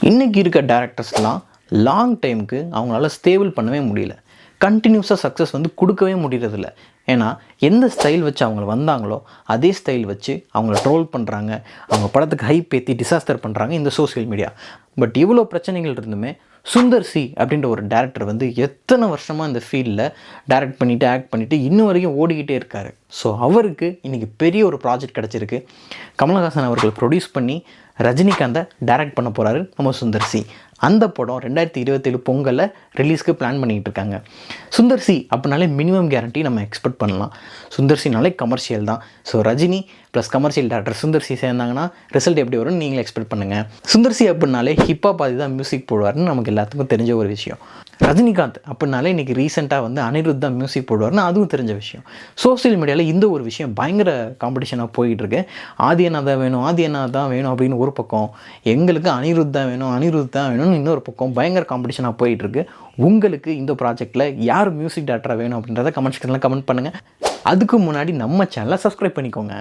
இன்றைக்கி இருக்க டேரக்டர்ஸ்லாம் லாங் டைமுக்கு அவங்களால ஸ்டேபிள் பண்ணவே முடியல. கண்டினியூஸாக சக்ஸஸ் வந்து கொடுக்கவே முடியறதில்ல. ஏன்னா எந்த ஸ்டைல் வச்சு அவங்க வந்தாங்களோ அதே ஸ்டைல் வச்சு அவங்கள ட்ரோல் பண்ணுறாங்க, அவங்க படத்துக்கு ஹைப் ஏற்றி டிசாஸ்டர் பண்ணுறாங்க இந்த சோஷியல் மீடியா. பட் இவ்வளோ பிரச்சனைகள் இருந்துமே சுந்தர் சி அப்படின்ற ஒரு டேரக்டர் வந்து எத்தனை வருஷமாக இந்த ஃபீல்டில் டைரக்ட் பண்ணிவிட்டு ஆக்ட் பண்ணிவிட்டு இன்னும் வரைக்கும் ஓடிக்கிட்டே இருக்கார். ஸோ அவருக்கு இன்றைக்கி பெரிய ஒரு ப்ராஜெக்ட் கிடச்சிருக்கு. கமலஹாசன் அவர்கள் ப்ரொடியூஸ் பண்ணி ரஜினிகாந்தை டைரக்ட் பண்ண போகிறாரு நம்ம சுந்தர் சி. அந்த படம் 2027 பொங்கலில் ரிலீஸ்க்கு பிளான் பண்ணிகிட்டு இருக்காங்க. சுந்தர் சி அப்படின்னாலே மினிமம் கேரண்டி நம்ம எக்ஸ்பெக்ட் பண்ணலாம். சுந்தர் சினாலே கமர்ஷியல் தான். So Rajini plus commercial director Sundar C சேர்ந்தாங்கன்னா ரிசல்ட் எப்படி வரும்னு நீங்களே எக்ஸ்பெக்ட் பண்ணுங்கள். சுந்தர் சி அப்படின்னாலே ஹிப்ஹாப் பாதி தான் மியூசிக் போடுவார்னு நமக்கு எல்லாத்துக்கும் தெரிஞ்ச ஒரு விஷயம். ரஜினிகாந்த் அப்படின்னாலே இன்றைக்கி ரீசெண்டாக வந்து அனிருத் தான் மியூசிக் போடுவார்னு அதுவும் தெரிஞ்ச விஷயம். சோஷியல் மீடியாவில் இந்த ஒரு விஷயம் பயங்கர காம்படிஷனாக போயிட்டுருக்கு. ஆதியனா தான் வேணும், ஆதியனா தான் வேணும் அப்படின்னு ஒரு பக்கம், எங்களுக்கு அனிருத் தான் வேணும், அனிருத் தான் வேணும்னு இன்னொரு பக்கம் பயங்கர காம்படிஷனாக போயிட்டுருக்கு. உங்களுக்கு இந்த ப்ராஜெக்டில் யார் மியூசிக் டேரக்டராக வேணும் அப்படின்றத கமெண்ட் செக்ஷனில் கமெண்ட் பண்ணுங்கள். அதுக்கு முன்னாடி நம்ம சேனலை சப்ஸ்கிரைப் பண்ணிக்கோங்க.